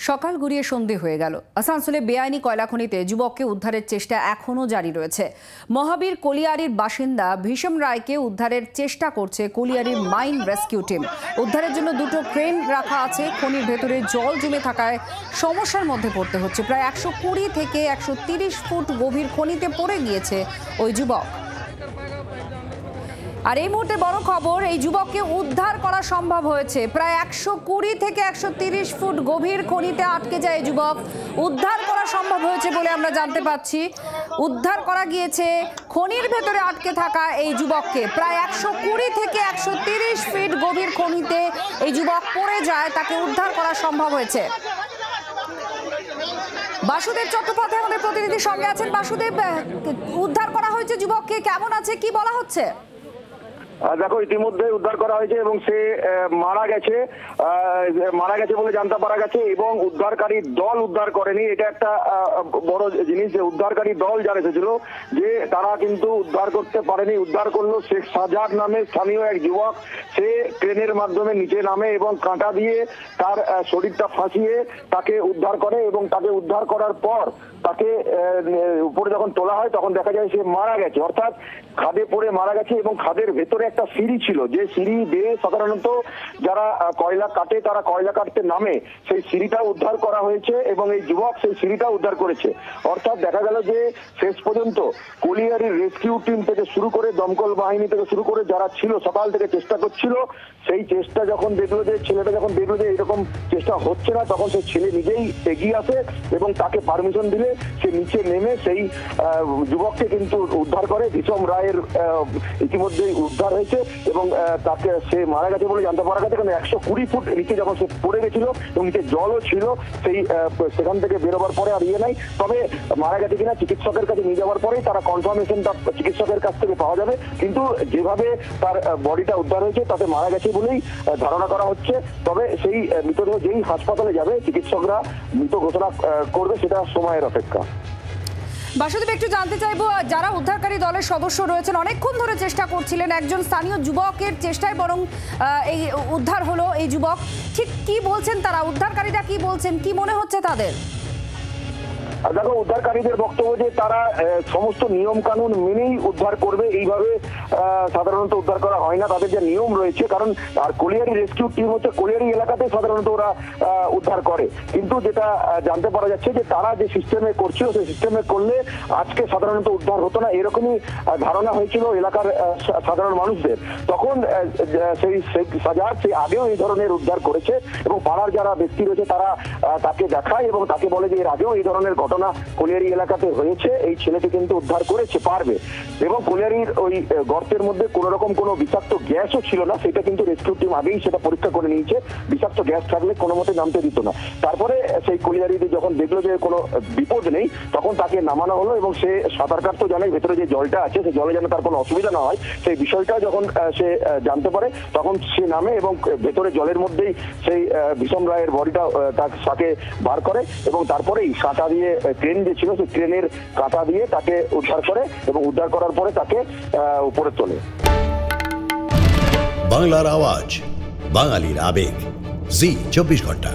সকাল গড়িয়ে সন্ধে হয়ে গেল। আসানসোলে বেআইনি কয়লা খনিতে যুবককে উদ্ধারের চেষ্টা এখনও জারি রয়েছে। মহাবীর কলিয়ারির বাসিন্দা ভীষম রায়কে উদ্ধারের চেষ্টা করছে কলিয়ারির মাইন রেস্কিউ টিম। উদ্ধারের জন্য দুটো ক্রেন রাখা আছে। খনির ভেতরে জল জমে থাকায় সমস্যার মধ্যে পড়তে হচ্ছে। প্রায় 120 থেকে 130 ফুট গভীর খনিতে পড়ে গিয়েছে ওই যুবক। আর এই মুহূর্তে বড় খবর, এই যুবককে উদ্ধার করা সম্ভব হয়েছে। প্রায় 120 থেকে 130 ফুট গভীর খনিতে আটকে যায় এই যুবক। উদ্ধার করা সম্ভব হয়েছে বলে আমরা জানতে পাচ্ছি। উদ্ধার করা গিয়েছে খনির ভেতরে আটকে থাকা এই যুবককে। প্রায় 120 থেকে 130 ফিট গভীর খনিতে এই যুবক পড়ে যায়, তাকে উদ্ধার করা সম্ভব হয়েছে। বাসুদেব চট্টোপাধ্যায় আমাদের প্রতিনিধির সঙ্গে আছেন। বাসুদেব, উদ্ধার করা হয়েছে যুবককে, কেমন আছে, কি বলা হচ্ছে? দেখো, ইতিমধ্যে উদ্ধার করা হয়েছে এবং সে মারা গেছে বলে জানতে পারা গেছে। এবং উদ্ধারকারী দল উদ্ধার করেনি, এটা একটা বড় জিনিস যে উদ্ধারকারী দল যারা এসেছিল যে তারা কিন্তু উদ্ধার করতে পারেনি। উদ্ধার করলো শেখ সাজাদ নামে স্থানীয় এক যুবক। সে ট্রেনের মাধ্যমে নিচে নামে এবং কাঁটা দিয়ে তার শরীরটা ফাঁসিয়ে তাকে উদ্ধার করে। এবং তাকে উদ্ধার করার পর তাকে উপরে যখন তোলা হয় তখন দেখা যায় সে মারা গেছে, অর্থাৎ খাদে পড়ে মারা গেছে। এবং খাদের ভেতরে একটা সিঁড়ি ছিল, যে সিঁড়ি বেয়ে সাধারণত যারা কয়লা কাটে তারা কয়লা কাটতে নামে, সেই সিঁড়িটা উদ্ধার করা হয়েছে এবং এই যুবক সেই সিঁড়িটা উদ্ধার করেছে। অর্থাৎ দেখা গেল যে শেষ পর্যন্ত কলিয়ারির রেস্কিউ টিম থেকে শুরু করে দমকল বাহিনী থেকে শুরু করে যারা ছিল সকাল থেকে চেষ্টা করছিল, সেই চেষ্টা যখন দেখলো যে ছেলেটা যখন দেখলো যে এরকম চেষ্টা হচ্ছে না, তখন সেই ছেলে নিজেই এগিয়ে আসে এবং তাকে পারমিশন দিলে সে নিচে নেমে সেই যুবককে কিন্তু উদ্ধার করে। ভীষম রায়ের ইতিমধ্যেই উদ্ধার হয়েছে এবং তাকে সে মারা গেছে বলে জানতে পারা গেছে। কারণ 120 ফুট নিচে যখন সে পড়ে গেছিল এবং নিচে জলও ছিল, সেখান থেকে বেরোবার পরে আর নাই। তবে মারা গেছে কিনা চিকিৎসকের কাছে নিয়ে যাওয়ার পরেই তারা কনফার্মেশনটা চিকিৎসকের কাছ থেকে পাওয়া যাবে। কিন্তু যেভাবে তার বডিটা উদ্ধার হয়েছে তাতে মারা গেছে বলেই ধারণা করা হচ্ছে। তবে সেই মৃতদেহ যেই হাসপাতালে যাবে চিকিৎসকরা মৃত ঘোষণা করবে, সেটা সময়ের অপেক্ষা। বাসুদেব, একটু জানতে চাইবো, যারা উদ্ধারকারী দলের সদস্য রয়েছেন অনেকক্ষণ ধরে চেষ্টা করছিলেন, একজন স্থানীয় যুবকের চেষ্টায় বরং এই উদ্ধার হলো এই যুবক, ঠিক কি বলছেন তারা? উদ্ধারকারীরা কি বলছেন, কি মনে হচ্ছে তাদের? দেখো, উদ্ধারকারীদের বক্তব্য যে তারা সমস্ত নিয়ম কানুন মেনেই উদ্ধার করবে। এইভাবে সাধারণত উদ্ধার করা হয় না, তাদের যে নিয়ম রয়েছে। কারণ আর কলিয়ারি রেস্কিউ টিম হচ্ছে কলিয়ারি এলাকাতে সাধারণত ওরা উদ্ধার করে। কিন্তু যেটা জানতে পারা যাচ্ছে যে তারা যে সিস্টেমে করছিল সেই সিস্টেমে করলে আজকে সাধারণত উদ্ধার হতো না, এরকমই ধারণা হয়েছিল এলাকার সাধারণ মানুষদের। তখন সেই সাজাদ সেই আগেও এই ধরনের উদ্ধার করেছে এবং পাড়ার যারা ব্যক্তি রয়েছে তারা তাকে দেখায় এবং তাকে বলে যে এর আগেও এই ধরনের ঘটনা কলিয়ারি এলাকাতে হয়েছে, এই ছেলেটি কিন্তু উদ্ধার করেছে, পারবে। এবং কলিয়ারির ওই গর্তের মধ্যে কোন রকম কোনো বিষাক্ত গ্যাসও ছিল না, সেটা কিন্তু রেস্কিউ টিম আগেই সেটা পরীক্ষা করে নিয়েছে। বিষাক্ত গ্যাস থাকলে কোনো মতে নামতে দিত না। তারপরে সেই কলিয়ারিতে যখন দেখলো যে কোনো বিপদ নেই তখন তাকে নামানো হলো এবং সে সাঁতার কাটতে জানে ভেতরে যে জলটা আছে সেই জলে যেন তার কোনো অসুবিধা না হয়, সেই বিষয়টা যখন সে জানতে পারে তখন সে নামে এবং ভেতরে জলের মধ্যেই সেই ভীষম রায়ের বডিটা তাকে বার করে এবং তারপরেই কাঁটা দিয়ে ট্রেন যে ছিল সেই ট্রেনের কাঁটা দিয়ে তাকে উদ্ধার করে এবং উদ্ধার করার পরে তাকে উপরে তোলে। বাংলার আওয়াজ, বাঙালির আবেগ, জি 24 ঘন্টা।